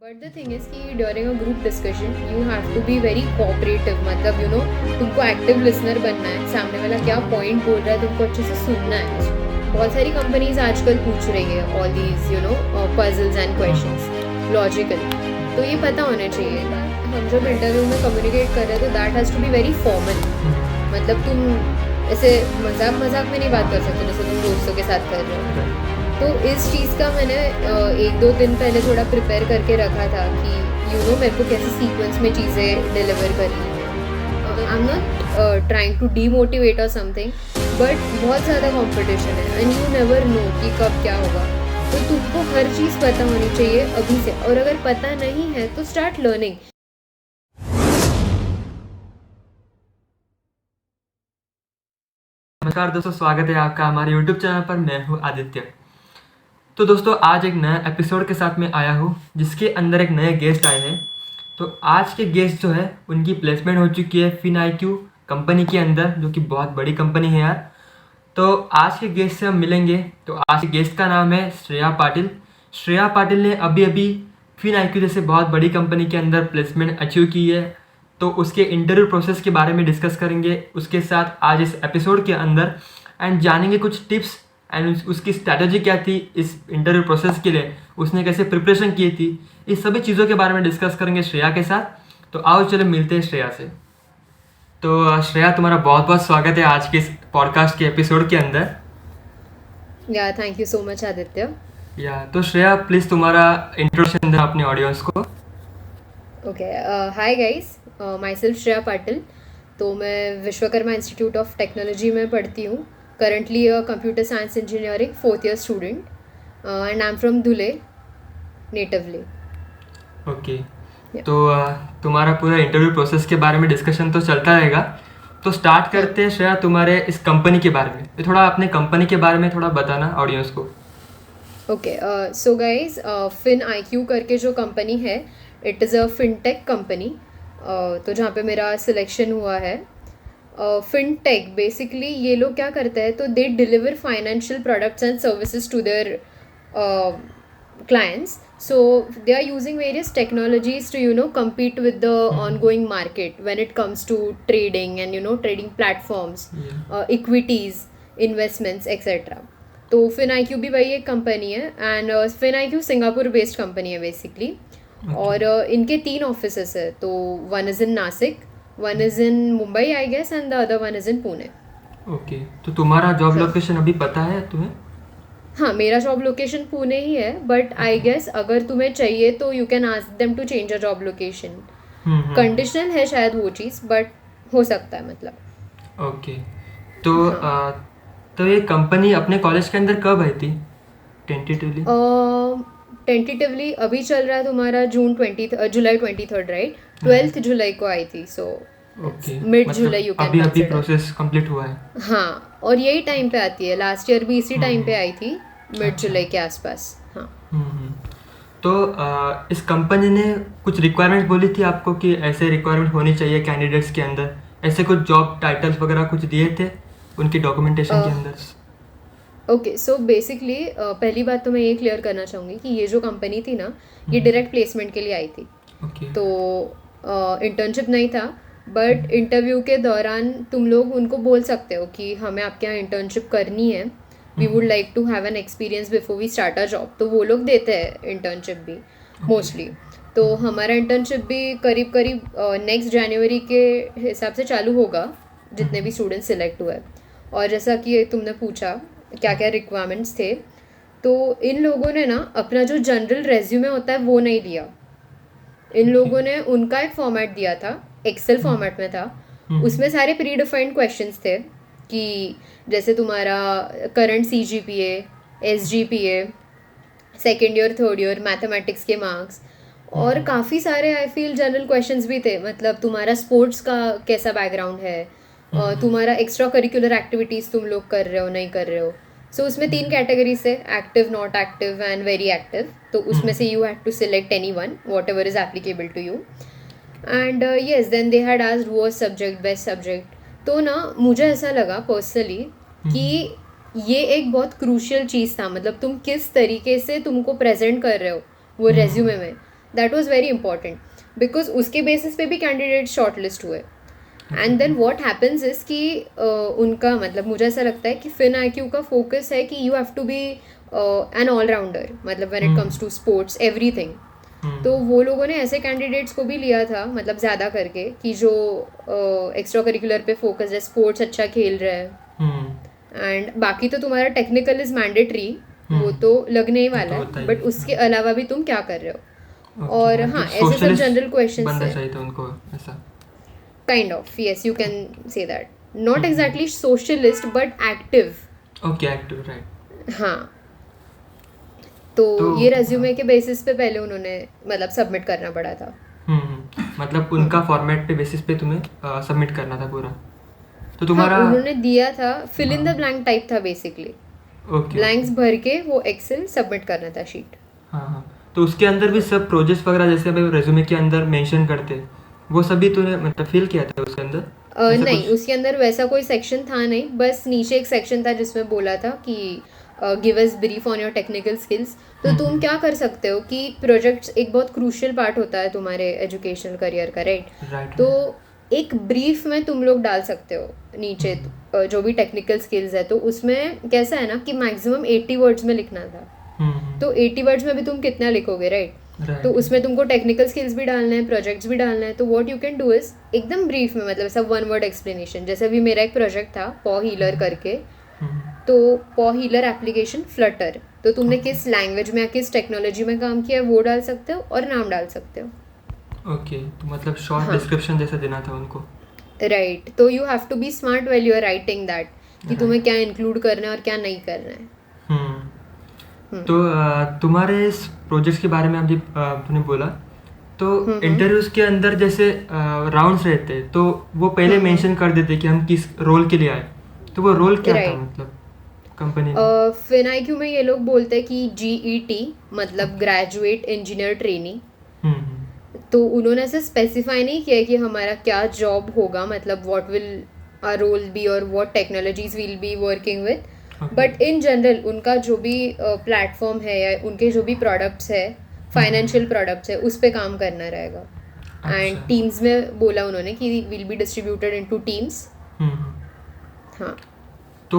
But the thing is कि during a group discussion you have to be very cooperative, मतलब you know तुमको active listener बनना है। सामने वाला क्या पॉइंट बोल रहा है तुमको अच्छे से सुनना है। बहुत सारी कंपनीज आजकल पूछ रही है all these you know puzzles and questions logical, तो ये पता होना चाहिए। हम जब इंटरव्यू में कम्युनिकेट कर रहे हैं तो that has to be very formal, मतलब तुम ऐसे मजाक मजाक में नहीं बात कर सकते जैसे तुम दोस्तों के साथ कर रहे हो। तो इस चीज़ का मैंने 1-2 दिन पहले थोड़ा प्रिपेयर करके रखा था कि यू नो मेरे को कैसे सीक्वेंस में चीज़ें डिलीवर करनी है। I am not trying to demotivate or something, but बहुत ज़्यादा कंपटीशन है एंड यू नेवर नो कि कब क्या होगा। तो तुमको हर चीज़ पता होनी चाहिए अभी से, और अगर पता नहीं है तो स्टार्ट लर्निंग। नमस्कार दोस्तों, स्वागत है आपका हमारे YouTube चैनल पर। मैं हूँ आदित्य। तो दोस्तों, आज एक नया एपिसोड के साथ में आया हूँ जिसके अंदर एक नए गेस्ट आए हैं। तो आज के गेस्ट जो है उनकी प्लेसमेंट हो चुकी है FinIQ कंपनी के अंदर, जो कि बहुत बड़ी कंपनी है यार। तो आज के गेस्ट से हम मिलेंगे। तो आज के गेस्ट का नाम है श्रेया पाटिल। श्रेया पाटिल ने अभी अभी FinIQ जैसे बहुत बड़ी कंपनी के अंदर प्लेसमेंट अचीव की है। तो उसके इंटरव्यू प्रोसेस के बारे में डिस्कस करेंगे उसके साथ आज इस एपिसोड के अंदर, एंड जानेंगे कुछ टिप्स एंड उसकी स्ट्रैटेजी क्या थी इस इंटरव्यू प्रोसेस के लिए, उसने कैसे प्रिपरेशन की थी, इस सभी चीज़ों के बारे में डिस्कस करेंगे श्रेया के साथ। तो आओ चलो मिलते हैं श्रेया से। तो श्रेया, तुम्हारा बहुत बहुत स्वागत है आज के इस पॉडकास्ट के एपिसोड के अंदर। या thank you so much Aditya. तो श्रेया, प्लीज़ तुम्हारा इंट्रोडक्शन देना अपने ऑडियंस को। Okay, hi guys, my self Shreya Patil. तो मैं विश्वकर्मा इंस्टीट्यूट ऑफ टेक्नोलॉजी में पढ़ती हूँ, currently computer science engineering 4th year student, and I am from Dhule natively. Okay, तो तुम्हारा पूरा इंटरव्यू प्रोसेस के बारे में डिस्कशन तो चलता रहेगा। तो स्टार्ट करते हैं श्रेया तुम्हारे इस कंपनी के बारे में। तो थोड़ा अपने कंपनी के बारे में थोड़ा बताना ऑडियंस को। ओके, सो गाइज, FinIQ करके जो कंपनी है, it is a fintech company. तो जहाँ पे मेरा सिलेक्शन हुआ है, फिनटेक बेसिकली ये लोग क्या करते हैं, तो they deliver financial products and services to their clients. So they are using various technologies to compete with the ongoing market when it comes to trading and trading platforms, equities, investments, etc. तो FinIQ भी वही एक company है, and FinIQ Singapore based company है basically. और इनके 3 offices है। तो one is in Nashik, one is in Mumbai I guess, and the other one is in Pune. Okay, तो तुम्हारा जॉब लोकेशन अभी पता है तुम्हें? हाँ, मेरा जॉब लोकेशन पुणे ही है, बट आई गेस अगर तुम्हें चाहिए तो you can ask them to change a job location. Conditional है शायद वो चीज़, बट हो सकता है मतलब। ओके, तो ये कंपनी अपने कॉलेज के अंदर कब आई थी टेंटेटिवली? टेंटेटिवली अभी चल रहा है तुम्हारा जुलाई 23rd, राइट? 12th जुलाई को आई थी। So mid July you can अभी प्रोसेस कंप्लीट हुआ है। हाँ, और यही टाइम पे आती है। लास्ट ईयर भी इसी टाइम पे आई थी, मिड जुलाई के आसपास। हाँ। तो इस कंपनी ने कुछ रिक्वायरमेंट बोली थी आपको कि ऐसे रिक्वायरमेंट होनी चाहिए कैंडिडेट्स के अंदर, ऐसे कुछ जॉब टाइटल्स वगैरह कुछ दिए थे उनकी डॉक्यूमेंटेशन के अंदर? ओके, सो बेसिकली पहली बात तो मैं ये क्लियर करना चाहूँगी कि ये जो कंपनी थी ना, ये डायरेक्ट प्लेसमेंट के लिए आई थी। तो इंटर्नशिप नहीं था, बट इंटरव्यू के दौरान तुम लोग उनको बोल सकते हो कि हमें आपके यहाँ इंटर्नशिप करनी है, we would like to have an experience before we start a job. तो वो लोग देते हैं इंटर्नशिप भी मोस्टली। तो हमारा इंटर्नशिप भी करीब करीब नेक्स्ट जनवरी के हिसाब से चालू होगा, जितने भी स्टूडेंट्स सिलेक्ट हुए। और जैसा कि तुमने पूछा क्या क्या रिक्वायरमेंट्स थे, तो इन लोगों ने ना अपना जो जनरल रेज्यूमे होता है वो नहीं दिया। इन लोगों ने उनका एक फॉर्मेट दिया था, एक्सेल फॉर्मेट में था। उसमें सारे प्री डिफाइंड क्वेश्चंस थे कि जैसे तुम्हारा current CGPA, SGPA, second year third year, mathematics के मार्क्स, और काफ़ी सारे आई फील जनरल क्वेश्चंस भी थे। मतलब तुम्हारा स्पोर्ट्स का कैसा बैकग्राउंड है, तुम्हारा एक्स्ट्रा करिकुलर एक्टिविटीज़ तुम लोग कर रहे हो नहीं कर रहे हो। सो उसमें 3 कैटेगरीज है, active, not active and very active. तो उसमें से you had to select any one, whatever is applicable to you. And yes, then they had asked worst subject, best subject. तो ना मुझे ऐसा लगा पर्सनली कि ये एक बहुत क्रूशियल चीज़ था, मतलब तुम किस तरीके से तुमको प्रेजेंट कर रहे हो वो रेज्यूमे में। That was very important, because उसके बेसिस पे भी कैंडिडेट शॉर्ट लिस्ट हुए. And then what happens is कि उनका मतलब मुझे ऐसा लगता है कि फिन IQ का फोकस है कि you have to be an allrounder, मतलब when it comes to sports everything. तो वो लोगों ने ऐसे कैंडिडेट्स को भी लिया था, मतलब ज़्यादा करके, कि जो एक्स्ट्रा करिकुलर पे फोकस है, स्पोर्ट्स अच्छा खेल रहा है. एंड बाकी तो तुम्हारा टेक्निकल इज मैंडेटरी, वो तो लगने ही वाला है, बट उसके अलावा भी तुम क्या कर रहे हो. और हाँ, ऐसे सब जनरल क्वेश्चंस बनना है. चाहिए था उनको ऐसा. Kind of, yes, you can say that. Not exactly socialist but active. Okay, active, right. हाँ, तो ये रेज्यूमे के बेसिस पे पहले उन्होंने मतलब सबमिट करना पड़ा था. मतलब उनका फॉर्मेट पे बेसिस पे तुम्हें सबमिट करना था पूरा. तो तुम्हारा उन्होंने दिया था fill in the blank type था बेसिकली. ओके, ब्लैंक्स भर के वो एक्सेल सबमिट करना था शीट. हाँ. तो उसके अंदर भी सब प्रोजेक्ट्स वगैरह जैसे अभी रेज्यूमे के अंदर मेंशन करते, वो सभी तूने मतलब फिल किया था उसके अंदर? नहीं, उसके अंदर वैसा कोई सेक्शन था नहीं. बस नीचे एक सेक्शन था जिसमें बोला था कि give us brief on your technical skills. तो तुम क्या कर सकते हो कि प्रोजेक्ट्स एक बहुत क्रूशियल पार्ट होता है तुम्हारे एजुकेशनल करियर का, राइट. तो एक ब्रीफ में तुम लोग डाल सकते हो नीचे जो भी टेक्निकल स्किल्स है. तो उसमें कैसा है ना कि मैक्सिमम 80 वर्ड्स में लिखना था. तो 80 वर्ड्स में भी तुम कितना लिखोगे, राइट. तो उसमें तुमको टेक्निकल स्किल्स भी डालना है, प्रोजेक्ट्स भी डालना है. तो what you can do is एकदम ब्रीफ में, मतलब ऐसा 1 वर्ड एक्सप्लेनेशन. जैसे अभी मेरा एक प्रोजेक्ट था पॉ हीलर करके. तो पॉ हीलर एप्लीकेशन फ्लटर, तो तुमने किस लैंग्वेज में या किस टेक्नोलॉजी में काम किया है वो डाल सकते हो और नाम डाल सकते हो. ओके, तो मतलब शॉर्ट डिस्क्रिप्शन जैसा देना था उनको, राइट. तो you have to be smart when you are writing that, कि तुम्हें क्या इंक्लूड करना है और क्या नहीं करना है. तो तुम्हारे इस प्रोजेक्ट के बारे में अभी तुमने बोला, तो इंटरव्यूज के अंदर जैसे राउंड्स रहते, तो वो पहले मेंशन कर देते कि हम किस रोल के लिए आए. तो वो रोल क्या था मतलब कंपनी में? फिन IQ में ये लोग बोलते हैं कि GET मतलब ग्रेजुएट इंजीनियर ट्रेनी. तो उन्होंने ऐसे स्पेसिफाई नहीं किया कि हमारा क्या जॉब होगा, मतलब what will our role be और what technologies will be working with. But in general उनका जो भी प्लेटफॉर्म है या उनके जो भी प्रोडक्ट्स है, फाइनेंशियल प्रोडक्ट्स है, उस पर काम करना रहेगा. एंड टीम्स में बोला उन्होंने कि will be distributed into teams. हाँ. तो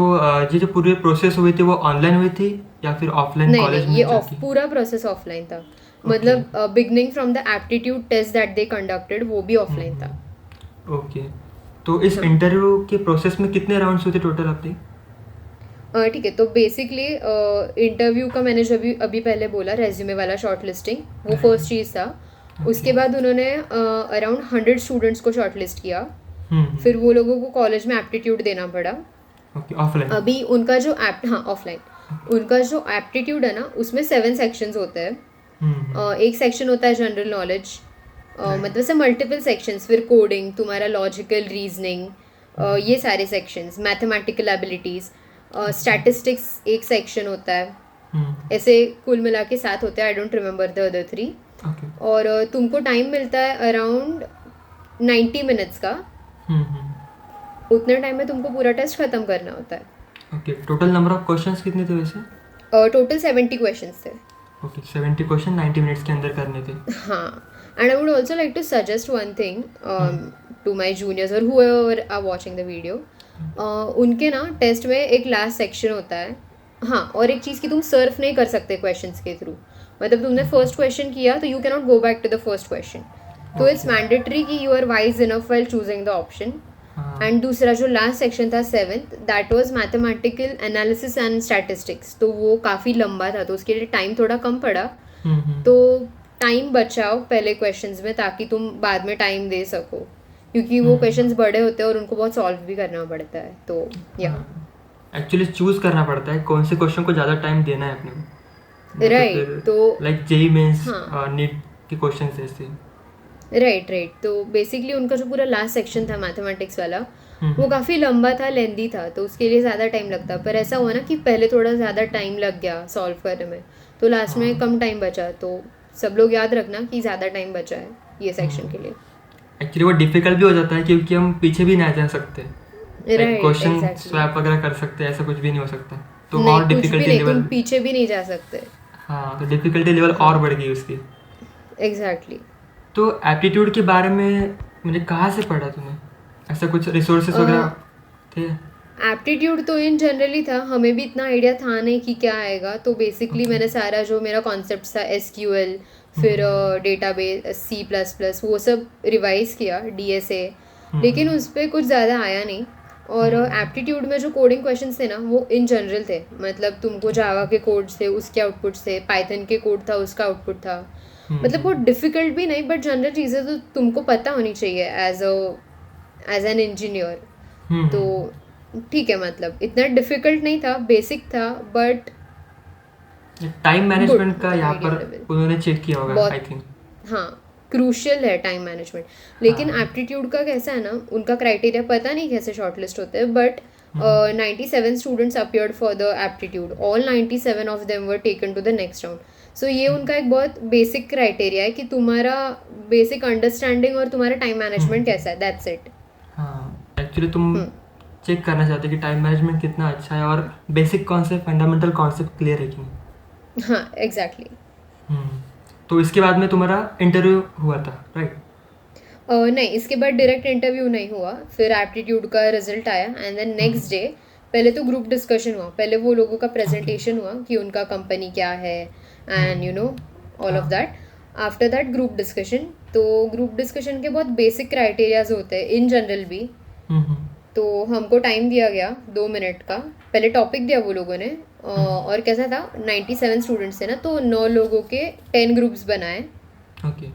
ये जो पूरी प्रोसेस हुई थी वो ऑनलाइन हुई थी या फिर ऑफलाइन कॉलेज में? ये पूरा प्रोसेस ऑफलाइन था. मतलब beginning from the aptitude test that they conducted, वो भी ऑफलाइन था. ओके. तो इस इंटरव्यू के प्रोसेस में कितने राउंड्स हुए थे टोटल अपनी? ठीक है. तो बेसिकली इंटरव्यू का मैंने जो अभी पहले बोला, रेज्यूमे वाला शॉर्ट लिस्टिंग, वो फर्स्ट चीज़ था. उसके बाद उन्होंने अराउंड 100 स्टूडेंट्स को शॉर्ट लिस्ट किया. फिर वो लोगों को कॉलेज में एप्टीट्यूड देना पड़ा. ऑफलाइन. अभी उनका जो ऑफलाइन, उनका जो एप्टीट्यूड है ना, उसमें 7 सेक्शंस होते हैं. एक सेक्शन होता है जनरल नॉलेज, मतलब से मल्टीपल सेक्शंस. फिर कोडिंग, तुम्हारा लॉजिकल रीजनिंग, ये सारे सेक्शंस, मैथमेटिकल एबिलिटीज, स्टैटिस्टिक्स एक सेक्शन होता है. ऐसे कुल मिला के 7 होते हैं. I don't remember the other 3. और तुमको टाइम मिलता है अराउंड 90 मिनट्स का. उतने टाइम में तुमको पूरा टेस्ट खत्म करना होता है. Okay. Total number of questions कितने थे वैसे? टोटल 70 क्वेश्चंस थे. ओके, 70 क्वेश्चन 90 मिनट्स के अंदर करने थे. हाँ. And I would also like to suggest one thing to my juniors or whoever are watching the video. उनके ना टेस्ट में एक लास्ट सेक्शन होता है. हाँ, और एक चीज़ कि तुम सर्फ नहीं कर सकते क्वेश्चंस के थ्रू. मतलब तुमने फर्स्ट क्वेश्चन किया तो you can not go back to the first question. तो इट्स मैंडेटरी कि you are wise enough while choosing the option. And दूसरा जो लास्ट सेक्शन था 7th, that was mathematical analysis and statistics. तो वो काफ़ी लंबा था, तो उसके लिए टाइम थोड़ा कम पड़ा. तो टाइम बचाओ पहले क्वेश्चंस में, ताकि तुम बाद में टाइम दे सको, क्योंकि वो क्वेश्चंस बड़े होते हैं और उनको बहुत सॉल्व भी करना पड़ता है. तो या एक्चुअली चूज करना पड़ता है कौन से क्वेश्चन को ज़्यादा टाइम देना है अपने को. राइट. तो लाइक जेईई मेंस नीट के क्वेश्चंस ऐसे. राइट. तो बेसिकली उनका जो पूरा लास्ट सेक्शन था मैथमेटिक्स वाला, वो काफ़ी लंबा था, लेंदी था, तो उसके लिए ज़्यादा टाइम लगता. पर ऐसा हुआ ना कि पहले थोड़ा ज़्यादा टाइम लग गया सॉल्व करने में, तो लास्ट में कम टाइम बचा. तो सब लोग याद रखना कि ज़्यादा टाइम बचा है ये सेक्शन के लिए. एक्चुअली वो डिफिकल्ट भी हो जाता है क्योंकि हम पीछे भी नहीं जा सकते. क्वेश्चन स्वैप वगैरह कर सकते हैं, ऐसा कुछ भी नहीं हो सकता. तो और डिफिकल्टी लेवल, तुम पीछे भी नहीं जा सकते. हाँ, तो डिफिकल्टी लेवल और बढ़ गई उसकी. एग्जैक्टली। तो एप्टीट्यूड के बारे में मुझे कहाँ से पढ़ा तूने? ऐसा कुछ रिसोर्सेस वगैरह थे? एप्टीट्यूड तो इन जनरली था, हमें भी इतना आइडिया था नहीं कि क्या आएगा, तो बेसिकली मैंने सारा जो मेरा कॉन्सेप्ट था SQL, फिर डेटाबेस C++, वो सब रिवाइज किया, DSA, लेकिन उस पर कुछ ज़्यादा आया नहीं। और एप्टीट्यूड में जो कोडिंग क्वेश्चंस थे ना वो इन जनरल थे, मतलब तुमको जावा के कोड्स थे उसके आउटपुट्स थे, पाइथन के कोड था उसका आउटपुट था, मतलब वो डिफ़िकल्ट भी नहीं, बट जनरल चीज़ें तो तुमको पता होनी चाहिए एज एन इंजीनियर। तो ठीक है, मतलब इतना डिफ़िकल्ट नहीं था, बेसिक था, बट टाइम मैनेजमेंट का यहाँ पर उन्होंने चेक किया होगा आई थिंक। हाँ, क्रूशियल है टाइम मैनेजमेंट। लेकिन एप्टीट्यूड का कैसा है ना, उनका क्राइटेरिया पता नहीं कैसे शॉर्टलिस्ट होते हैं, but 97 students appeared for the aptitude, all 97 of them were taken to the next round. So ये उनका एक बहुत बेसिक क्राइटेरिया है कि तुम्हारा बेसिक अंडरस्टैंडिंग और तुम्हारा टाइम मैनेजमेंट कैसा है, दैट्स इट। हाँ, एक्चुअली तुम चेक करना चाहते हो कि टाइम मैनेजमेंट कितना अच्छा है और basic concept, fundamental concept clear है कि नहीं। हाँ, एग्जैक्टली। तो इसके बाद में तुम्हारा इंटरव्यू हुआ था, राइट? नहीं, इसके बाद डायरेक्ट इंटरव्यू नहीं हुआ, फिर एप्टीट्यूड का रिजल्ट आया एंड देन नेक्स्ट डे पहले तो ग्रुप डिस्कशन हुआ, पहले वो लोगों का प्रेजेंटेशन हुआ कि उनका कंपनी क्या है and you know all of that. After that group discussion, तो ग्रुप डिस्कशन के बहुत बेसिक क्राइटेरियाज होते हैं इन जनरल भी। तो हमको टाइम दिया गया 2 मिनट का, पहले टॉपिक दिया वो लोगों ने, और कैसा था 97 स्टूडेंट्स थे ना, तो 9 लोगों के 10 ग्रुप्स बनाए। ओके।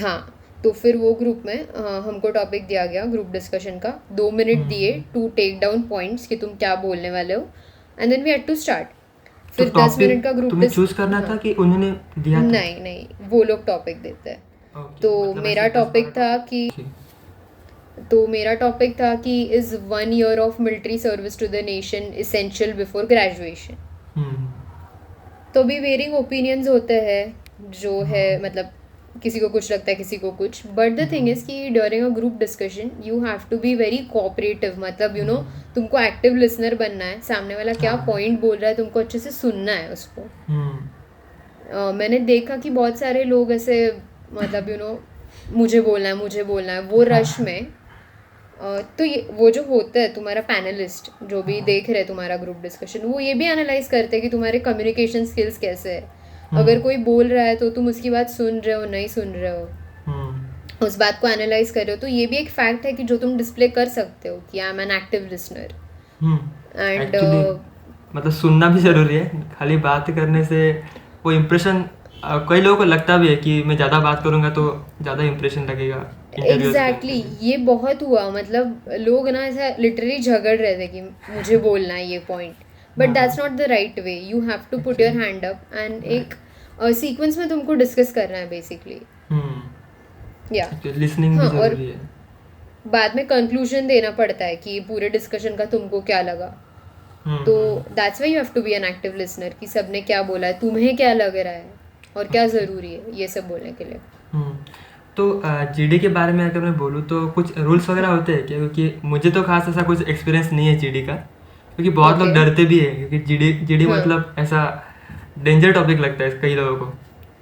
हाँ, तो फिर वो ग्रुप में हमको टॉपिक दिया गया ग्रुप डिस्कशन का, 2 मिनट दिए टू टेक डाउन पॉइंट्स कि तुम क्या बोलने वाले हो, and then we had to start. फिर 10 मिनट का ग्रुप तुम्हें चूज करना था कि उन्होंने दिया था? नहीं, वो लोग टॉपिक देते हैं। तो मेरा टॉपिक था कि is 1 year of military service to the nation essential before graduation. तो भी वेरिंग ओपिनियंस होते हैं जो है, मतलब किसी को कुछ लगता है किसी को कुछ, बट द थिंग इज कि during a group discussion you have to be very cooperative, मतलब यू नो तुमको एक्टिव लिसनर बनना है, सामने वाला क्या पॉइंट बोल रहा है तुमको अच्छे से सुनना है उसको। मैंने देखा कि बहुत सारे लोग ऐसे, मतलब यू नो मुझे बोलना है वो रश में। तो ये वो जो होता है तुम्हारा पैनलिस्ट जो भी देख रहे हैं तुम्हारा ग्रुप डिस्कशन, वो ये भी एनालाइज करते हैं कि तुम्हारे कम्युनिकेशन स्किल्स कैसे है। अगर कोई बोल रहा है तो तुम उसकी बात सुन रहे हो नहीं सुन रहे हो, उस बात को एनालाइज कर रहे हो, तो ये भी एक फैक्ट है कि जो तुम डिस्प्ले कर सकते हो कि I am N active listener. And मतलब सुनना भी जरूरी है, खाली बात करने से वो इम्प्रेशन, कई लोगों को लगता भी है कि मैं ज़्यादा बात करूँगा तो ज़्यादा इम्प्रेशन लगेगा। एग्जैक्टली, ये बहुत हुआ, मतलब लोग ना ऐसा लिटरली झगड़ रहे थे कि मुझे बोलना है ये point, but that's not the right way. You have to put your hand up and एक सीक्वेंस में तुमको डिस्कस करना है बेसिकली। या लिसनिंग भी जरूरी है। बाद में कंक्लूजन देना पड़ता है कि पूरे डिस्कशन का तुमको क्या लगा। तो that's why you have to be an active listener कि सबने क्या बोला है, तुम्हें क्या लग रहा है और क्या ज़रूरी है, ये सब बोलने के लिए। तो जीडी के बारे में अगर मैं बोलूँ तो कुछ रूल्स वगैरह होते हैं क्या? क्योंकि मुझे तो खास ऐसा कुछ एक्सपीरियंस नहीं है जीडी का, क्योंकि बहुत लोग डरते भी है, क्योंकि जीडी मतलब ऐसा डेंजर टॉपिक लगता है कई लोगों को।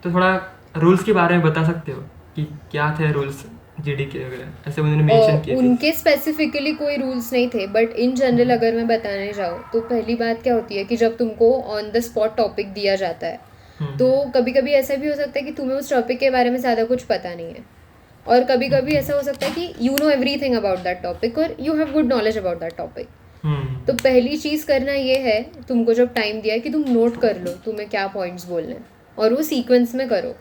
तो थोड़ा रूल्स के बारे में बता सकते हो कि क्या थे रूल्स जीडी के वगैरह? ऐसे उन्होंने मेंशन किए थे। उनके स्पेसिफिकली कोई रूल्स नहीं थे, बट इन जनरल अगर मैं बताने जाऊँ तो पहली बात क्या होती है कि जब तुमको ऑन द स्पॉट टॉपिक दिया जाता है, तो कभी कभी ऐसा भी हो सकता है कि तुम्हें उस टॉपिक के बारे में ज़्यादा कुछ पता नहीं है, और कभी कभी ऐसा हो सकता है कि you know everything about that topic और you have good knowledge about that topic. तो पहली चीज़ करना ये है, तुमको जब टाइम दिया है कि तुम नोट कर लो तुम्हें क्या पॉइंट्स बोलने हैं और वो सीक्वेंस में करो।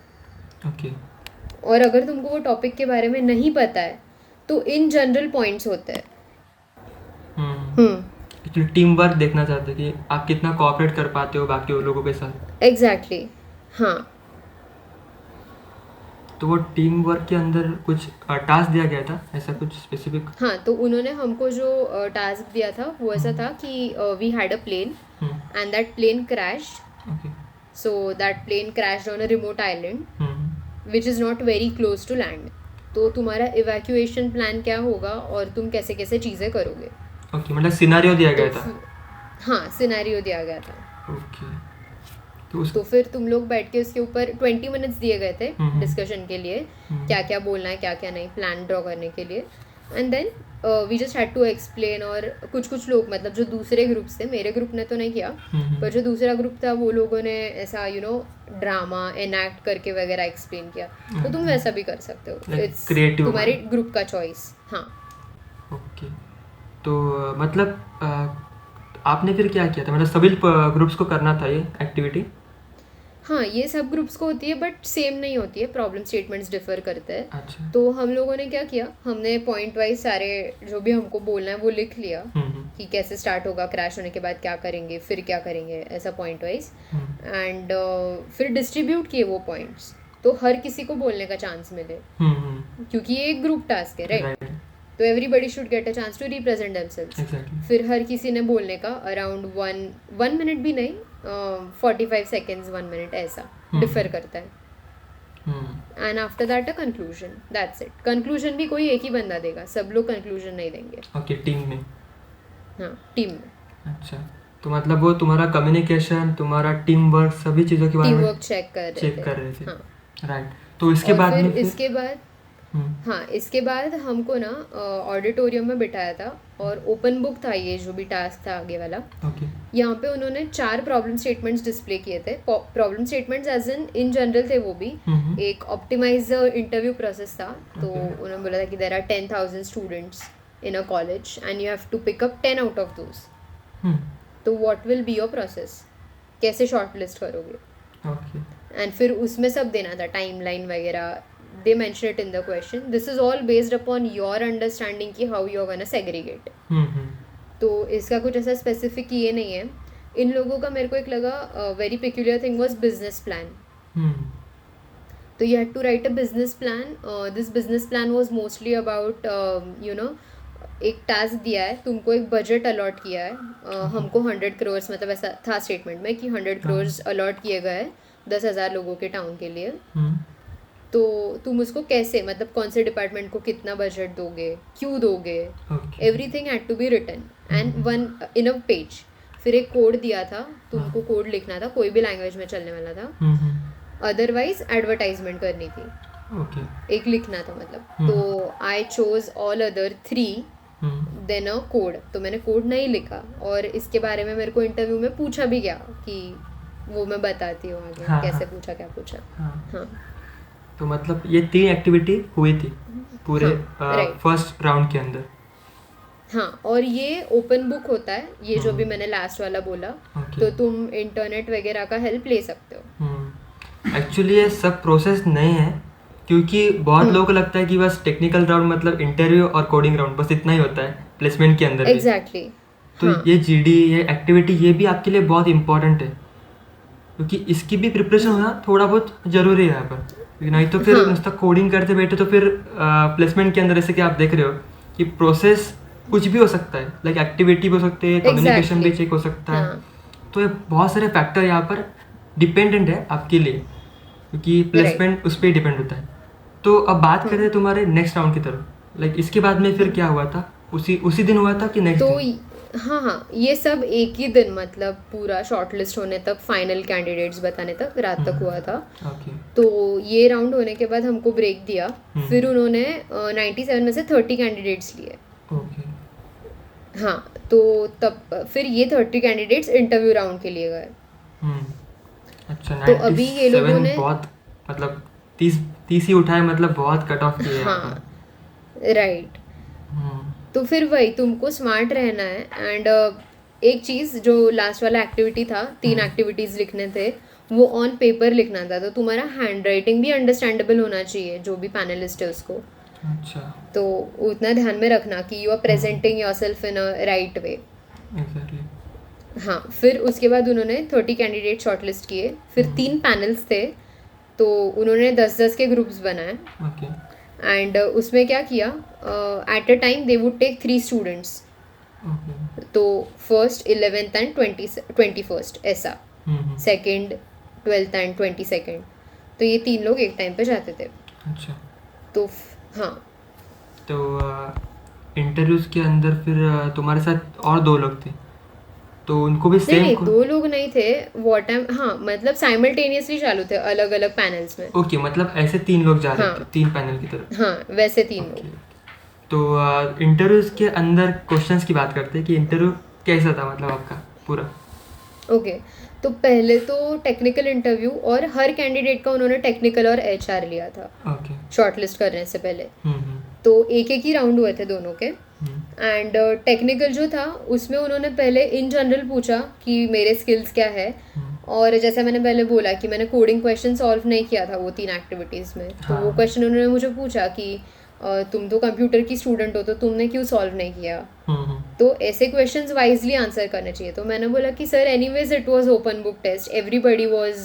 और अगर तुमको वो टॉपिक के बारे में नहीं पता है तो इन जनरल पॉइंट्स होते हैं। टीम वर्क देखना चाहते हैं कि आप कितना कोऑपरेट कर पाते हो बाकी लोगों के साथ। एग्जैक्टली, हाँ। तो वो टीम वर्क के अंदर कुछ टास्क दिया गया था ऐसा कुछ स्पेसिफिक? हाँ, तो उन्होंने हमको जो टास्क दिया था वो ऐसा था कि we had a plane and that plane crashed. So that plane crashed on a remote island which is not very close to land. तो तुम्हारा इवैक्यूएशन प्लान क्या होगा और तुम कैसे कैसे चीज़ें करोगे। ओके, मतलब सिनेरियो दिया गया था। हाँ, सिनेरियो दिया गया था। ओके, तो फिर तुम लोग बैठ के उसके ऊपर 20 मिनट्स दिए गए थे डिस्कशन के लिए, क्या क्या बोलना है क्या क्या नहीं, प्लान ड्रॉ करने के लिए. And then we just had to explain. और कुछ लोग मतलब जो दूसरे ग्रुप्स थे, मेरे ग्रुप ने तो नहीं किया, पर जो दूसरा ग्रुप था वो लोगों ने ऐसा ड्रामा एनैक्ट करके वगैरह एक्सप्लेन किया. तो तुम वैसा भी कर सकते हो, इट्स तुम्हारे ग्रुप का चॉइस. हाँ. ओके. तो मतलब आपने फिर क्या किया था, मतलब सभी ग्रुप्स को करना था ये एक्टिविटी? हाँ, ये सब ग्रुप्स को होती है बट सेम नहीं होती है, प्रॉब्लम स्टेटमेंट्स डिफर करते हैं. अच्छा. तो हम लोगों ने क्या किया, हमने पॉइंट वाइज सारे जो भी हमको बोलना है वो लिख लिया कि कैसे स्टार्ट होगा, क्रैश होने के बाद क्या करेंगे, फिर क्या करेंगे, ऐसा पॉइंट वाइज. एंड फिर डिस्ट्रीब्यूट किए वो पॉइंट्स, तो हर किसी को बोलने का चांस मिले, क्योंकि ये एक ग्रुप टास्क है, राइट? तो everybody should get a chance to represent themselves. फिर हर किसी ने बोलने का अराउंड वन मिनट भी नहीं, 45 सेकेंड्स, 1 मिनट, ऐसा डिफर करता है. And after that a conclusion, that's it. Conclusion भी कोई एक ही बंदा देगा, सब लोग कंक्लूजन नहीं देंगे. ओके, टीम में. हाँ, टीम में. अच्छा, तो मतलब वो तुम्हारा कम्युनिकेशन, तुम्हारा टीम वर्क, सभी चीज़ों के बारे में टीम वर्क चेक कर रहे थे. हाँ, राइट. तो इसके बाद में इसके बाद हाँ, इसके बाद हमको ना ऑडिटोरियम में बिठाया था और ओपन बुक था ये जो भी टास्क था आगे वाला. यहाँ पे उन्होंने 4 प्रॉब्लम स्टेटमेंट्स डिस्प्ले किए थे. Problem statements as in general थे वो भी. एक ऑप्टिमाइज इंटरव्यू प्रोसेस था. तो उन्होंने बोला था कि there are 10,000 students in a college and you have to pick up 10 out of those. So what will be your process, कैसे शॉर्ट लिस्ट करोगे. एंड फिर उसमें सब देना था, टाइमलाइन वगैरह. They mention it in the question. This is all based upon your understanding कि how you're gonna segregate. तो इसका कुछ ऐसा स्पेसिफिक ये नहीं है. इन लोगों का मेरे को एक लगा very peculiar thing was business plan. तो you had to write a business plan. This business plan was mostly about एक टास्क दिया है, तुमको एक बजट अलॉट किया है. हमको 100 crores, मतलब ऐसा था स्टेटमेंट में कि 100 crores अलॉट किए गए 10,000 लोगों के टाउन के लिए. तो तुम उसको कैसे, मतलब कौन से डिपार्टमेंट को कितना बजट दोगे, क्यों दोगे, everything had to be written and one in a page. फिर एक कोड दिया था, तुमको कोड लिखना था, कोई भी लैंग्वेज में चलने वाला था. अदरवाइज एडवर्टाइजमेंट करनी थी. एक लिखना था मतलब. तो I chose all other 3 then a code. तो मैंने कोड नहीं लिखा और इसके बारे में मेरे को इंटरव्यू में पूछा भी गया कि वो मैं बताती हूँ आगे कैसे पूछा, क्या पूछा. हाँ. तो मतलब ये 3 एक्टिविटी हुई थी पूरे फर्स्ट राउंड के अंदर. हाँ, और ये ओपन बुक होता है, ये जो भी मैंने लास्ट वाला बोला. तो तुम इंटरनेट वगैरह का हेल्प ले सकते हो. एक्चुअली ये सब प्रोसेस नहीं है, क्योंकि बहुत लोगों को लगता है कि बस टेक्निकल राउंड मतलब इंटरव्यू और कोडिंग राउंड बस इतना ही होता है प्लेसमेंट के अंदर. एग्जैक्टली. तो ये जीडी, ये एक्टिविटी, ये भी आपके लिए बहुत इंपॉर्टेंट है, क्योंकि इसकी भी प्रिपरेशन होना थोड़ा बहुत ज़रूरी है यहाँ पर. नहीं तो फिर नुस्ता कोडिंग करते बैठे तो फिर प्लेसमेंट के अंदर जैसे कि आप देख रहे हो कि प्रोसेस कुछ भी हो सकता है, लाइक एक्टिविटी भी हो सकती है, कम्युनिकेशन भी चेक हो सकता है. तो ये बहुत सारे फैक्टर यहाँ पर डिपेंडेंट है आपके लिए, क्योंकि प्लेसमेंट उस पर डिपेंड होता है. तो अब बात करते हैं तुम्हारे नेक्स्ट राउंड की तरफ. लाइक इसके बाद में फिर क्या हुआ था, उसी दिन हुआ था कि नेक्स्ट दिन? हाँ, ये सब एक ही दिन, मतलब पूरा शॉर्ट लिस्ट होने तक, फाइनल कैंडिडेट्स बताने तक, रात तक हुआ था. तो ये राउंड होने के बाद हमको ब्रेक दिया. फिर उन्होंने 97 में से 30 कैंडिडेट्स लिए. हाँ, तो तब फिर ये 30 कैंडिडेट्स इंटरव्यू राउंड के लिए गए. अच्छा, तो अभी ये लोगों ने बहुत मतलब 30 ही उठाए, मतलब बहुत कट ऑफ किए. हाँ, राइट. तो फिर वही तुमको स्मार्ट रहना है. एंड एक चीज़ जो लास्ट वाला एक्टिविटी था, 3 एक्टिविटीज़ लिखने थे, वो ऑन पेपर लिखना था. तो तुम्हारा हैंड राइटिंग भी अंडरस्टैंडेबल होना चाहिए जो भी पैनलिस्ट है उसको. अच्छा. तो उतना ध्यान में रखना कि you are presenting yourself in a right way. हाँ, फिर उसके बाद उन्होंने 30 कैंडिडेट शॉर्टलिस्ट किए. फिर 3 पैनल्स थे, तो उन्होंने 10-10 के ग्रुप्स बनाए. एंड उसमें क्या किया, at a time they would take 3 students. तो फर्स्ट, 11th एंड 21st ऐसा, सेकेंड, 12th एंड 22nd. तो ये 3 लोग एक टाइम पे जाते थे. अच्छा. तो हाँ, तो इंटरव्यूज के अंदर फिर तुम्हारे साथ और 2 लोग थे. तो उनको भी नहीं नहीं सेम? 2 लोग नहीं थे व्हाट टाइम, हाँ मतलब साइमल्टेनियसली चालू थे अलग अलग पैनल्स में। ओके, मतलब ऐसे 3 लोग जा रहे हाँ। थे 3 पैनल की तरफ। हाँ वैसे 3 ओके। लोग। तो इंटरव्यूज के अंदर क्वेश्चंस की बात करते हैं कि इंटरव्यू कैसा था मतलब आपका पूरा? ओके तो पहले तो टेक्निकल इंटरव्यू, और हर कैंडिडेट का उन्होंने टेक्निकल और HR लिया था ओके। शॉर्टलिस्ट करने से पहले। हम्म। तो एक एक ही राउंड हुए थे दोनों के। हम्म। एंड टेक्निकल जो था उसमें उन्होंने पहले इन जनरल पूछा कि मेरे स्किल्स क्या है, और जैसे मैंने पहले बोला कि मैंने कोडिंग क्वेश्चन सॉल्व नहीं किया था वो 3 एक्टिविटीज़ में, तो वो हाँ। क्वेश्चन उन्होंने मुझे पूछा कि तुम तो कंप्यूटर की स्टूडेंट हो तो तुमने क्यों सॉल्व नहीं किया। तो ऐसे क्वेश्चंस वाइजली आंसर करने चाहिए। तो मैंने बोला कि sir anyways it was open book test, everybody was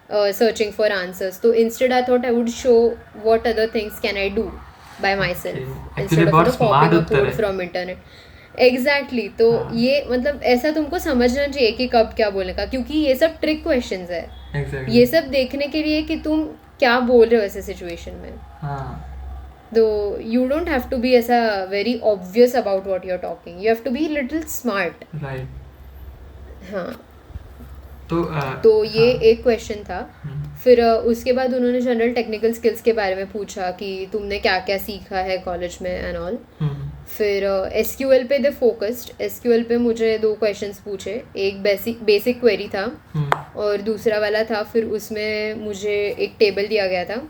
searching for answers, तो instead I thought I would show what other things can I do by myself instead of copying a code from internet. Exactly. तो ये मतलब ऐसा तुमको समझना चाहिए कि कब क्या बोलने का, क्योंकि ये सब ट्रिक क्वेश्चंस है। ये सब देखने के लिए कि तुम क्या बोल रहे हो ऐसे सिचुएशन में। तो you don't have to be ऐसा very obvious about what you are talking, you have to be little smart. Right. हाँ तो ये एक क्वेश्चन था। फिर उसके बाद उन्होंने जनरल टेक्निकल स्किल्स के बारे में पूछा कि तुमने क्या क्या सीखा है कॉलेज में एंड ऑल। फिर SQL पे दे फोकस्ड। SQL पे मुझे 2 क्वेश्चंस पूछे, एक बेसिक क्वेरी था और दूसरा वाला था फिर उसमें मुझे एक टेबल दिया गया था।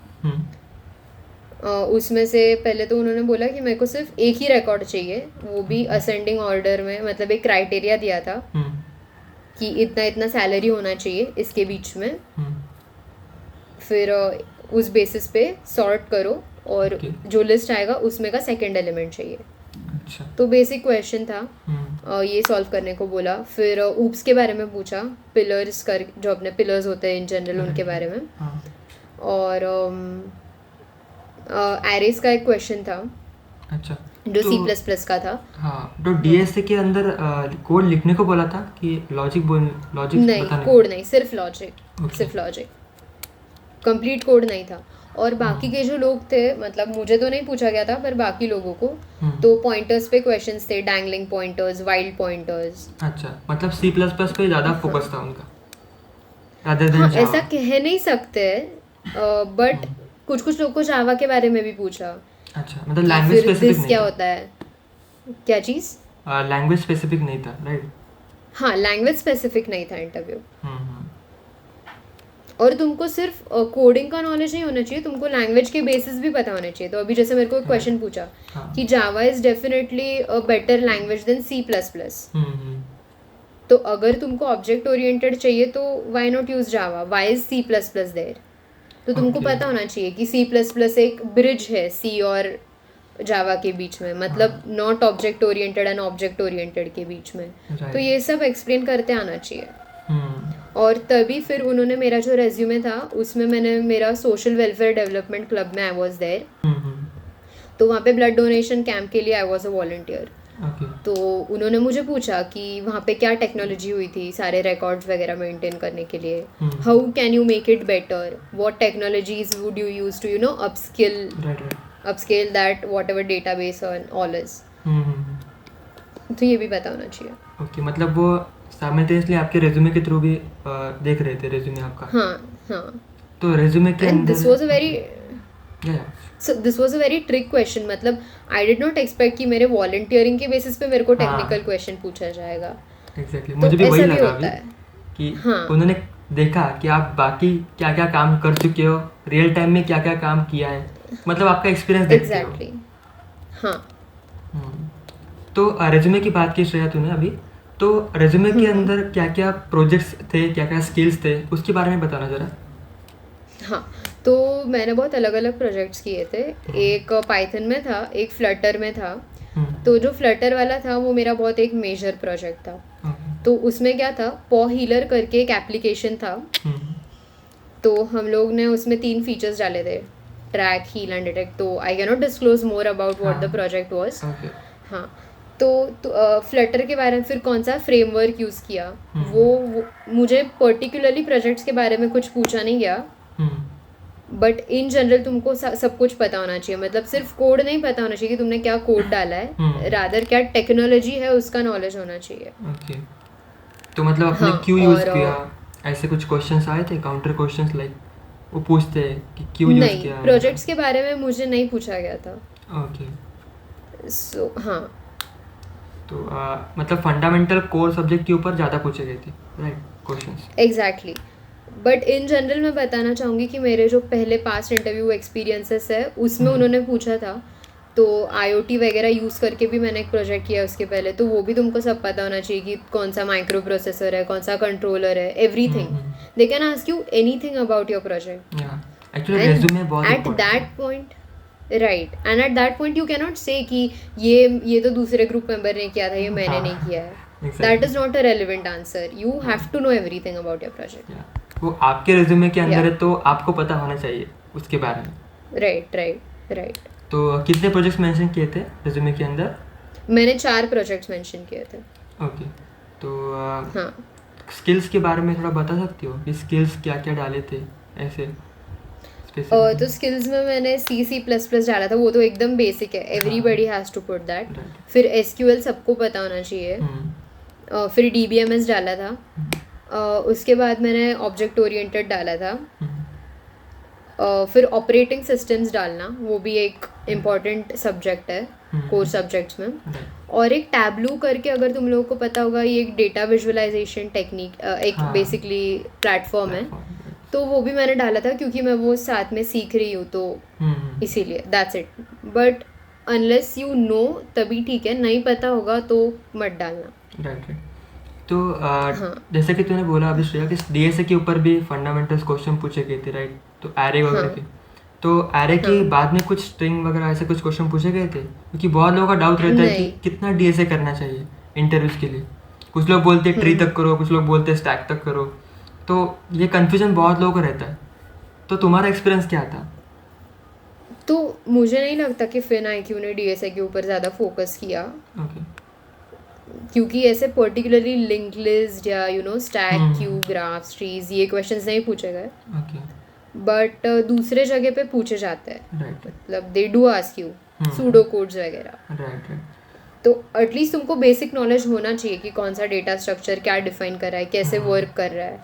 उसमें से पहले तो उन्होंने बोला कि मेरे को सिर्फ एक ही रिकॉर्ड चाहिए, वो भी असेंडिंग ऑर्डर में, मतलब एक क्राइटेरिया दिया था कि इतना इतना सैलरी होना चाहिए इसके बीच में। फिर उस बेसिस पे सॉर्ट करो और जो लिस्ट आएगा उसमें का सेकंड एलिमेंट चाहिए। अच्छा। तो बेसिक क्वेश्चन था, ये सॉल्व करने को बोला। फिर ऊप्स के बारे में पूछा, पिलर्स कर जो अपने पिलर्स होते हैं इन जनरल उनके बारे में। और एरेस का एक क्वेश्चन था। अच्छा। जो C++ का था। हाँ, तो DSA के अंदर कोड लिखने को बोला था कि लॉजिक नहीं, कोड नहीं, सिर्फ लॉजिक, कंप्लीट कोड नहीं था। और बाकी के जो लोग थे, मतलब मुझे तो नहीं पूछा गया था पर बाकी लोगों को तो पॉइंटर्स पे क्वेश्चंस थे, डैंगलिंग पॉइंटर्स, वाइल्ड पॉइंटर्स। अच्छा, मतलब C++ पे ज़्यादा फोकस था उनका rather than हाँ, Java। ऐसा कह नहीं सकते, बट कुछ लोग को जावा के बारे में भी पूछा। अच्छा, मतलब लैंग्वेज स्पेसिफिक नहीं क्या होता है, क्या चीज़? लैंग्वेज स्पेसिफिक नहीं था, राइट? हाँ, लैंग्वेज स्पेसिफिक नहीं था इंटरव्यू। और तुमको सिर्फ कोडिंग का नॉलेज नहीं होना चाहिए, तुमको लैंग्वेज के बेसिस भी पता होने चाहिए। तो अभी जैसे मेरे को एक क्वेश्चन पूछा कि Java is definitely a better language than C++। तो अगर तुमको ऑब्जेक्ट ओरिएंटेड चाहिए तो why not use Java, why is C++ there? तो तुमको पता होना चाहिए कि C++ एक ब्रिज है C और जावा के बीच में, मतलब not object oriented and object oriented के बीच में। तो ये सब एक्सप्लेन करते आना चाहिए। और तभी फिर उन्होंने मेरा जो रेज्यूमे था उसमें मैंने मेरा सोशल वेलफेयर डेवलपमेंट क्लब में आई वाज देयर। तो वहाँ पे ब्लड डोनेशन कैंप के लिए आई वाज अ वॉलंटियर। तो उन्होंने मुझे पूछा कि वहाँ पे क्या टेक्नोलॉजी हुई थी सारे रिकॉर्ड्स वगैरह मेंटेन करने के लिए, how can you make it better, what technologies would you use to upscale that whatever database or all is. तो ये भी पता होना चाहिए। ओके, मतलब वो साइमल्टेनियसली आपके रेज्यूमे के थ्रू भी देख रहे थे रेज्यूमे आपका? हाँ। तो रेज्यूमे के अंदर this was a very trick question, मतलब आई डिड नॉट एक्सपेक्ट कि मेरे वॉलंटियरिंग के बेसिस पे मेरे को टेक्निकल क्वेश्चन पूछा जाएगा। एग्जैक्टली, मुझे भी वही लगा अभी कि उन्होंने देखा कि आप बाकी क्या क्या काम कर चुके हो, रियल टाइम में क्या क्या काम किया है, मतलब आपका एक्सपीरियंस देखते हो। एग्जैक्टली, हाँ। तो रेज्यूमे की बात की श्रेया तूने अभी, तो रेज्यूमे के अंदर क्या क्या प्रोजेक्ट्स थे, क्या क्या स्किल्स थे, उसके बारे में बताना जरा। हाँ, तो मैंने बहुत अलग अलग प्रोजेक्ट्स किए थे। एक पाइथन में था, एक फ्लटर में था। तो जो फ्लटर वाला था वो मेरा बहुत एक मेजर प्रोजेक्ट था। तो उसमें क्या था, पॉ हीलर करके एक एप्लीकेशन था। तो हम लोग ने उसमें 3 फीचर्स डाले थे, ट्रैक, हील एंड डिटेक्ट। तो I can not disclose more about what the project was. हाँ, तो फ्लटर के बारे में फिर कौन सा फ्रेमवर्क यूज़ किया, वो मुझे पर्टिकुलरली प्रोजेक्ट्स के बारे में कुछ पूछा नहीं गया, बट इन जनरल तुमको सब कुछ पता होना चाहिए। मतलब सिर्फ कोड नहीं पता होना चाहिए कि तुमने क्या कोड डाला है, रादर क्या टेक्नोलॉजी है उसका नॉलेज होना चाहिए। तो मतलब आपने हाँ, क्यों यूज़ और किया, ऐसे कुछ क्वेश्चंस आए थे, काउंटर क्वेश्चंस लाइक वो पूछते हैं कि क्यों यूज़ नहीं, किया है प्रोजेक्ट्स के बारे में मुझे नहीं पूछा गया था। ओके। सो हाँ, तो मतलब फंडामेंटल कोर सब्जेक्ट के ऊपर ज़्यादा पूछे गए थे, right, questions. Exactly. But in general मैं बताना चाहूँगी कि मेरे जो पहले पास्ट इंटरव्यू एक्सपीरियंसेस है उसमें उन्होंने पूछा था, तो IoT वगैरह यूज़ करके भी मैंने एक प्रोजेक्ट किया उसके पहले, तो वो भी तुमको सब पता होना चाहिए कि कौन सा माइक्रो प्रोसेसर है, कौन सा कंट्रोलर है, everything. They can ask you anything about your project, actually and resume बहुत at important that point, right, and at that point you cannot say कि ये तो दूसरे ग्रुप मेंबर ने किया था, ये मैंने नहीं किया है. That is not a relevant answer. You have to know everything about your project. वो आपके रेज्यूमे के अंदर है तो आपको पता होना चाहिए उसके बारे में. Right right right. तो कितने प्रोजेक्ट्स मेंशन किए थे रेज्यूमे के अंदर? मैंने 4 प्रोजेक्ट्स मेंशन किए थे. ओके. तो हाँ, स्किल्स के बारे में थोड़ा बता सकती हो कि स्किल्स क्या क्या डाले थे ऐसे? तो स्किल्स में मैंने C++ डाला था, वो तो एकदम बेसिक है, everybody has to put that. फिर SQL सबको पता होना चाहिए. फिर DBMS डाला था. उसके बाद मैंने ऑब्जेक्ट ओरिएंटेड डाला था. फिर ऑपरेटिंग सिस्टम्स डालना, वो भी एक इम्पॉर्टेंट सब्जेक्ट है कोर सब्जेक्ट्स में. और एक टैब्लू करके, अगर तुम लोगों को पता होगा, ये एक डेटा विजुअलाइजेशन टेक्निक, एक बेसिकली प्लेटफॉर्म है, तो वो भी मैंने डाला था क्योंकि मैं वो साथ में सीख रही हूँ, तो इसीलिए that's it. But unless you know तभी ठीक है, नहीं पता होगा तो मत डालना. राइट. तो जैसे कि तूने बोला अभी श्रेया कि DSA के ऊपर भी फंडामेंटल्स क्वेश्चन पूछे गए थे, राइट? तो एरे वगैरह के, तो एरे के बाद में कुछ स्ट्रिंग वगैरह ऐसे कुछ क्वेश्चन पूछे गए थे? क्योंकि बहुत लोगों का डाउट रहता है कि कितना DSA करना चाहिए इंटरव्यूज के लिए. कुछ लोग बोलते हैं ट्री तक करो, कुछ लोग बोलते हैं स्टैक तक करो. तो ये कन्फ्यूजन बहुत लोगों को रहता है. तो तुम्हारा एक्सपीरियंस क्या था? तो मुझे नहीं लगता कि FinIQ ने DSA के ऊपर ज़्यादा फोकस किया. क्योंकि ऐसे पर्टिकुलरली लिंक लिस्ट या स्टैक क्यू, ग्राफ्स, ट्रीज, ये क्वेश्चंस नहीं पूछे गए. बट दूसरे जगह पे पूछे जाते हैं. मतलब they do ask you pseudo codes वगैरह. तो एटलीस्ट तुमको बेसिक नॉलेज होना चाहिए कि कौन सा डेटा स्ट्रक्चर क्या डिफाइन कर रहा है, कैसे वर्क कर रहा है.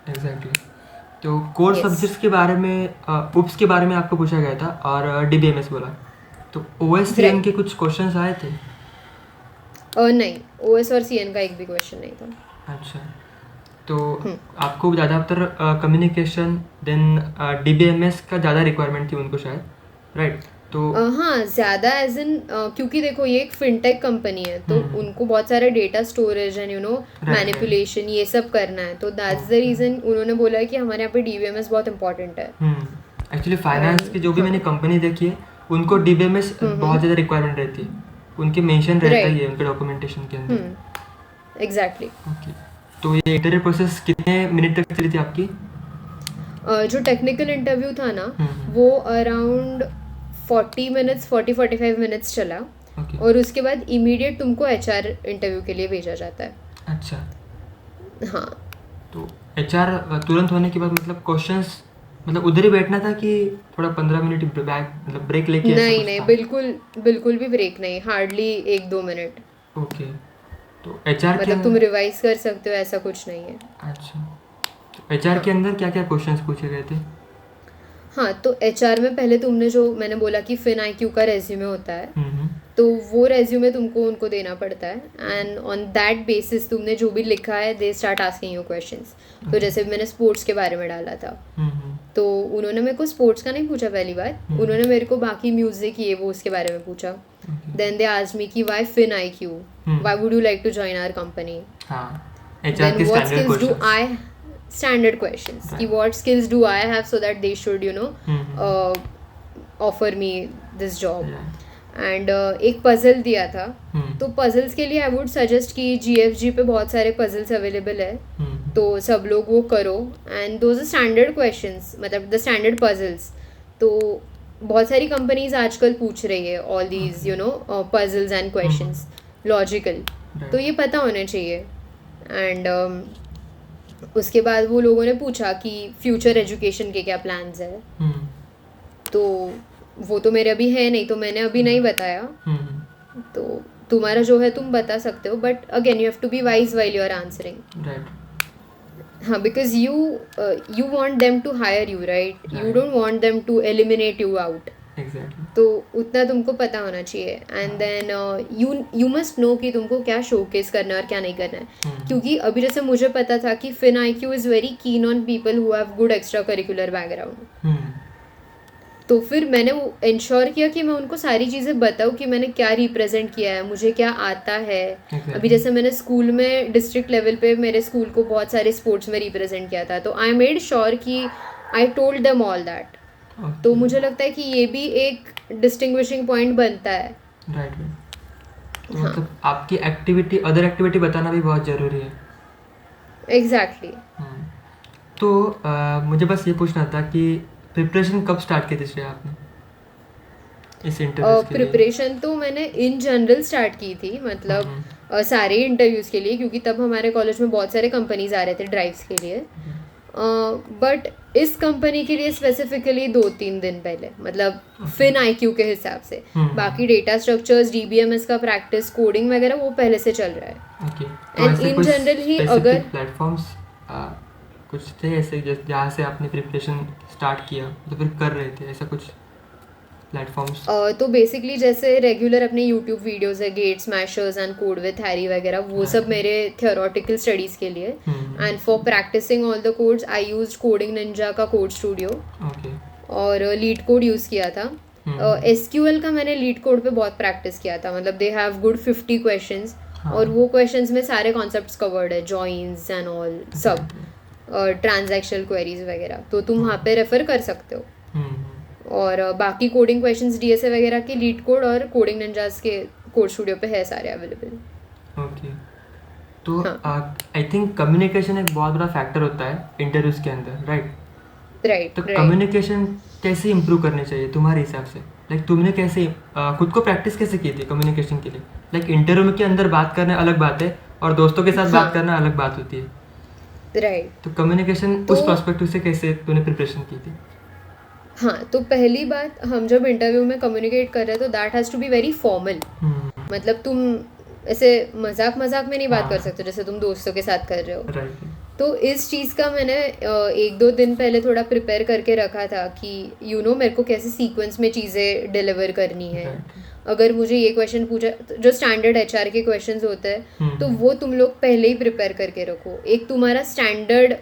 एग्जैक्टली. तो कोर सब्जेक्ट्स के बारे में, UPS के बारे में आपको पूछा गया था और DBMS बोला. तो OS/CN के कुछ क्वेश्चंस आए थे? नहीं, OS और CN का एक भी क्वेश्चन नहीं था. अच्छा. तो आपको ज़्यादातर कम्युनिकेशन, देन DBMS का ज़्यादा रिक्वायरमेंट थी उनको शायद, राइट? तो हाँ, ज़्यादा एज इन, क्योंकि देखो ये एक फिनटेक कंपनी है, तो उनको बहुत सारे डेटा स्टोरेज एंड मैनिपुलेशन ये सब करना है. तो दैट्स द रीज़न उन्होंने बोला है कि हमारे यहाँ पे DBMS बहुत इंपॉर्टेंट है. एक्चुअली फाइनेंस की जो भी मैंने कंपनी देखी है उनको DBMS बहुत ज़्यादा रिक्वायरमेंट रहती है, उनके मेंशन रहता ही है उनके डॉक्यूमेंटेशन के अंदर. एग्जैक्टली. ओके. तो ये इंटरव्यू प्रोसेस कितने मिनट तक चली थी आपकी? जो टेक्निकल इंटरव्यू था ना, वो अराउंड 40-45 मिनट्स चला. और उसके बाद इमीडिएट तुमको HR इंटरव्यू के लिए भेजा जाता है. अच्छा. हाँ. तो HR तुरंत होने के बाद मतलब क्वेश्चंस, मतलब उधर ही बैठना था कि थोड़ा 15 मिनट मतलब ब्रेक लेके? नहीं, बिल्कुल भी ब्रेक नहीं, हार्डली 1-2 मिनट. ओके. तो HR मतलब तुम रिवाइज कर सकते हो, ऐसा कुछ नहीं है. अच्छा. तो HR के अंदर क्या क्या क्वेश्चंस पूछे गए थे? हाँ, तो HR में पहले तुमने जो मैंने बोला कि FinIQ का रेज्यूमे होता है, तो वो रेज्यूमे तुमको उनको देना पड़ता है. एंड ऑन दैट बेसिस तुमने जो भी लिखा है, they start asking you questions. तो जैसे मैंने स्पोर्ट्स के बारे में डाला था, तो उन्होंने मेरे को स्पोर्ट्स का नहीं पूछा पहली बार. उन्होंने मेरे को बाकी म्यूजिक ये वो उसके बारे में पूछा. देन दे आस्क्ड मी कि why FinIQ, why would you like to join our company. Then what skills do I, standard questions, कि what skills do I have so that they should offer me this job. And एक puzzle दिया था. तो puzzles के लिए I would suggest कि GFG पे बहुत सारे puzzles available है, तो सब लोग वो करो. and those are standard questions, मतलब the standard puzzles. तो बहुत सारी companies आजकल पूछ रही है all these puzzles and questions, logical. तो ये पता होने चाहिए. and उसके बाद वो लोगों ने पूछा कि फ्यूचर एजुकेशन के क्या प्लान्स है. तो वो तो मेरे अभी है नहीं, तो मैंने अभी नहीं बताया. तो तुम्हारा जो है तुम बता सकते हो, but again you have to be wise while you are answering. Right. हाँ, because you want them to hire you, right? You don't want them to eliminate you out. Exactly. तो उतना तुमको पता होना चाहिए. And then you must know कि तुमको क्या शोकेस करना है और क्या नहीं करना है. क्योंकि अभी जैसे मुझे पता था कि Fin IQ is very keen on people who have good extra curricular background. तो फिर मैंने वो इंश्योर किया कि मैं उनको सारी चीज़ें बताऊँ कि मैंने क्या रिप्रेजेंट किया है, मुझे क्या आता है. अभी जैसे मैंने स्कूल में डिस्ट्रिक्ट लेवल पे मेरे स्कूल को बहुत सारे स्पोर्ट्स में रिप्रेजेंट किया था, तो आई मेड श्योर कि I told them all that. तो मुझे लगता है कि ये भी एक डिस्टिंग्विशिंग पॉइंट बनता है. राइट. तो मतलब आपकी एक्टिविटी, अदर एक्टिविटी बताना भी बहुत ज़रूरी है. एग्जैक्टली. तो मुझे बस ये पूछना था कि प्रिपरेशन कब स्टार्ट की थी श्रेया आपने इस इंटरव्यूज के लिए? प्रिपरेशन तो मैंने इन जनरल स्टार्ट की थी, मतलब सारे इंटरव्यूज़ के लिए, क्योंकि तब हमारे कॉलेज में बहुत सारे कंपनीज आ रहे थे ड्राइव्स के लिए. बट इस कंपनी के लिए स्पेसिफिकली 2-3 दिन पहले, मतलब फिन IQ के हिसाब से. बाकी डेटा स्ट्रक्चर्स, DBMS का प्रैक्टिस, कोडिंग वगैरह वो पहले से चल रहा है. ओके. एंड इन जनरल ही अगर प्लेटफॉर्म्स कुछ थे ऐसे जहाँ से आपने प्रिपरेशन स्टार्ट किया, तो फिर कर रहे थे ऐसा कुछ प्लेटफॉर्म्स? तो बेसिकली जैसे रेगुलर अपने यूट्यूब वीडियोस है, Gate Smashers and Code with Harry वगैरह, वो सब मेरे थियोरेटिकल स्टडीज़ के लिए. And for practising all the codes I used coding ninja का कोड स्टूडियो. ओके. और लीड कोड यूज़ किया था. SQL का मैंने लीड कोड पे बहुत प्रैक्टिस किया था. मतलब दे हैव गुड 50 क्वेश्चंस, और वो क्वेश्चंस में सारे कॉन्सेप्ट्स कवर्ड है, जॉइंस एंड ऑल सब, ट्रांजैक्शनल क्वेरीज वगैरह. तो तुम वहाँ पे रेफर कर सकते हो. और बाकी कोडिंग क्वेश्चंस DSA वगैरह के लीड कोड और कोडिंग निंजास के कोड स्टूडियो पे है सारे अवेलेबल. ओके. तो आई थिंक कम्युनिकेशन एक बहुत बड़ा फैक्टर होता है इंटरव्यूज के अंदर, राइट? राइट. तो कम्युनिकेशन कैसे इम्प्रूव करनी चाहिए तुम्हारे हिसाब से? लाइक तुमने कैसे खुद को प्रैक्टिस कैसे की थी कम्युनिकेशन के लिए? लाइक इंटरव्यू के अंदर बात करना अलग बात है और दोस्तों के साथ बात करना अलग बात होती है. राइट. तो कम्युनिकेशन उस पर्सपेक्टिव से कैसे तूने प्रिपरेशन की थी? हाँ, तो पहली बात, हम जब इंटरव्यू में कम्युनिकेट कर रहे हैं तो that has to be very formal. मतलब तुम ऐसे मजाक में नहीं बात कर सकते जैसे तुम दोस्तों के साथ कर रहे हो. राइट. तो इस चीज़ का मैंने 1-2 दिन पहले थोड़ा प्रिपेयर करके रखा था कि मेरे को कैसे सीक्वेंस में चीज़ें डिलीवर करनी है. अगर मुझे ये क्वेश्चन पूछा, जो स्टैंडर्ड HR के क्वेश्चंस होते हैं, तो वो तुम लोग पहले ही प्रिपेयर करके रखो. एक तुम्हारा स्टैंडर्ड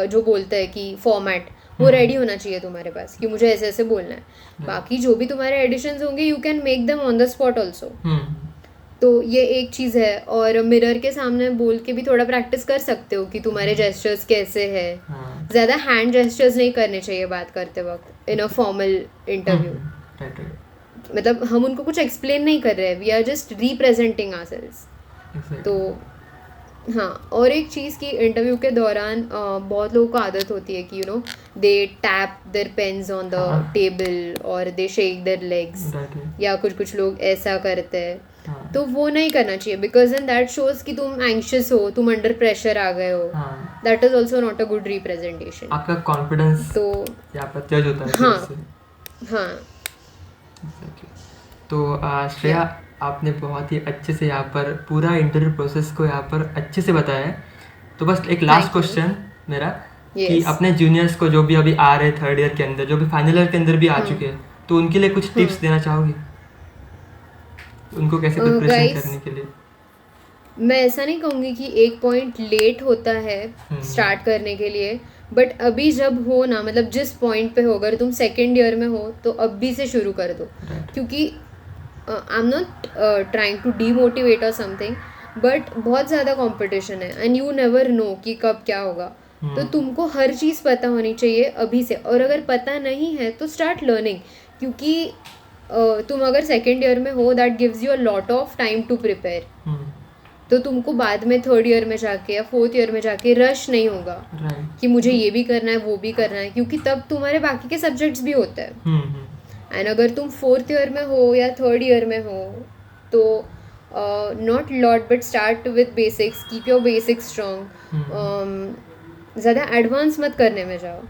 जो बोलते हैं कि फॉर्मेट, वो रेडी होना चाहिए तुम्हारे पास कि मुझे ऐसे ऐसे बोलना है. बाकी जो भी तुम्हारे एडिशंस होंगे you can make them on the spot also. तो ये एक चीज़ है. और मिरर के सामने बोल के भी थोड़ा प्रैक्टिस कर सकते हो कि तुम्हारे जेस्चर्स कैसे है. ज़्यादा हैंड जेस्चर्स नहीं करने चाहिए बात करते वक्त इन अ फॉर्मल इंटरव्यू. मतलब हम उनको कुछ एक्सप्लेन नहीं कर रहे हैं, we are just representing ourselves. तो हाँ, और एक चीज़ की इंटरव्यू के दौरान बहुत लोगों को आदत होती है कि they tap their pens on the table और दे शेक देयर लेग्स, या कुछ लोग ऐसा करते हैं. तो वो नहीं करना चाहिए, बिकॉज इन दैट शोज कि तुम एंग्शियस हो, तुम अंडर प्रेशर आ गए हो. That is also not a good representation. आपका कॉन्फिडेंस तो यहाँ पर जज होता है. हाँ. तो श्रेया, आपने बहुत ही अच्छे से यहाँ पर पूरा इंटरव्यू प्रोसेस को यहाँ पर अच्छे से बताया है. तो बस एक लास्ट क्वेश्चन मेरा, कि अपने जूनियर्स को जो भी अभी आ रहे 3rd ईयर के अंदर, जो भी फाइनल ईयर के अंदर भी आ चुके हैं, तो उनके लिए कुछ टिप्स देना चाहोगे? उनको कैसे प्रिपरेशन करने के लिए? मैं ऐसा नहीं कहूँगी कि एक पॉइंट लेट होता है स्टार्ट करने के लिए, बट अभी जब हो ना, मतलब जिस पॉइंट पे हो, अगर तुम 2nd ईयर में हो तो अभी से शुरू कर दो. क्योंकि I am not trying to demotivate or something, but बहुत ज़्यादा कंपटीशन है एंड यू नेवर नो कि कब क्या होगा. तो तुमको हर चीज़ पता होनी चाहिए अभी से. और अगर पता नहीं है तो स्टार्ट लर्निंग, क्योंकि तुम अगर 2nd ईयर में हो, that gives you a lot of time to prepare. तो तुमको बाद में 3rd ईयर में जाके या 4th ईयर में जाके रश नहीं होगा कि मुझे ये भी करना है वो भी करना है, क्योंकि तब तुम्हारे बाकी के सब्जेक्ट्स भी होते हैं. एंड अगर तुम 4th ईयर में हो या 3rd ईयर में हो तो not lot but start with basics, keep your basics strong. ज़्यादा एडवांस मत करने में जाओ,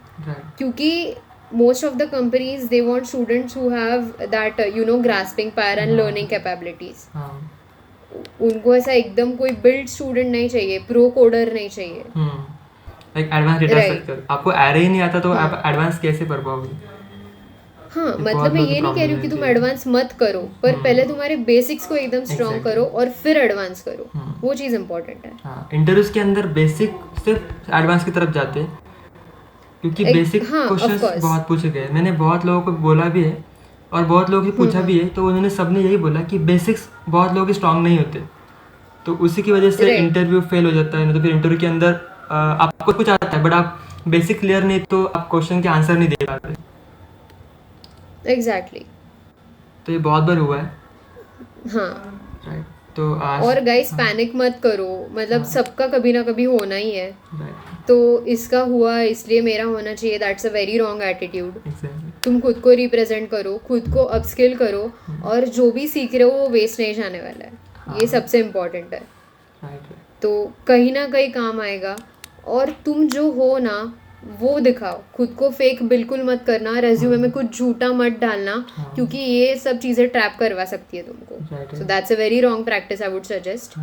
क्योंकि most of the companies they want students who have that grasping power and learning capabilities. हाँ उनको ऐसा एकदम कोई build student नहीं चाहिए, pro coder नहीं चाहिए. Like advance data Right. Structure आपको एरे ही नहीं आता तो हाँ. आप एडवांस कैसे पढ़ पाओगे? हाँ, ये बहुत मतलब मैं लोगों की ये नहीं कह रही हूँ कि problem तुम रहती है। एडवांस मत करो, पर पहले तुम्हारे बेसिक्स को एकदम स्ट्रॉन्ग Exactly. करो और फिर एडवांस करो. हम्म. वो चीज़ इम्पोर्टेंट है. हाँ इंटरव्यूज के अंदर बेसिक सिर्फ एडवांस की तरफ जाते हैं क्योंकि बेसिक हाँ, of क्वेश्चंस course. बहुत पूछे गए. मैंने बहुत लोगों को बोला भी है और बहुत लोगों की पूछा भी है, तो उन्होंने सबने यही बोला कि बेसिक्स बहुत लोगों के स्ट्रांग नहीं होते, तो उसी की वजह से Right. इंटरव्यू फेल हो जाता है. तो फिर इंटरव्यू के अंदर आपको कुछ आता है बट आप बेसिक क्लियर नहीं तो आप क्वेश्चन के आंसर नहीं दे पाते. एग्जैक्टली. तो ये बहुत बार हुआ है. हाँ. राइट. तो आज और गाइस पैनिक मत करो, मतलब सबका कभी ना कभी होना ही है. राइट तो इसका हुआ इसलिए मेरा होना चाहिए, that's a very wrong attitude. Exactly. तुम खुद को रिप्रेजेंट करो, खुद को अपस्किल करो, और जो भी सीख रहे हो वो वेस्ट नहीं जाने वाला है. ये सबसे इम्पोर्टेंट है. राइट. तो कहीं ना कहीं काम आएगा. और तुम जो हो ना वो दिखाओ, खुद को फेक बिल्कुल मत करना, रेज्यूमे में कुछ झूठा मत डालना, क्योंकि ये सब चीज़ें ट्रैप करवा सकती है तुमको. Right. So that's a very wrong practice I would suggest.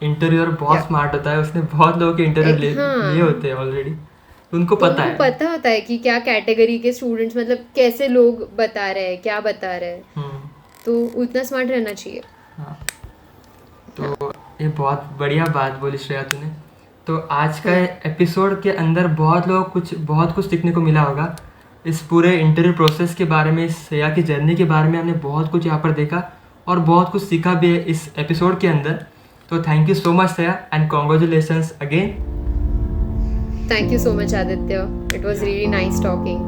Interviewer बहुत Yeah. स्मार्ट होता है, उसने बहुत लोगों के इंटरव्यू हाँ. लिए होते हैं ऑलरेडी, उनको पता है. पता होता है कि क्या कैटेगरी के स्टूडेंट्स, मतलब कैसे लोग बता रहे हैं, क्या बता रहे हैं. तो उतना स्मार्ट रहना चाहिए. हाँ. तो ये बहुत बढ़िया बात बोली श्रेया तूने. तो आज का एपिसोड के अंदर बहुत कुछ सीखने को मिला होगा. इस पूरे इंटरव्यू प्रोसेस के बारे में, श्रेया की जर्नी के बारे में हमने बहुत कुछ यहाँ पर देखा और बहुत कुछ सीखा भी है इस एपिसोड के अंदर. तो thank you so much Shreya and congratulations again. Thank you so much Aditya, it was really nice talking.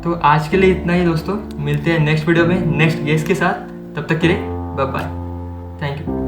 तो आज के लिए इतना ही दोस्तों. मिलते हैं नेक्स्ट वीडियो में नेक्स्ट गेस्ट के साथ. तब तक के लिए बाय बाय. Thank you.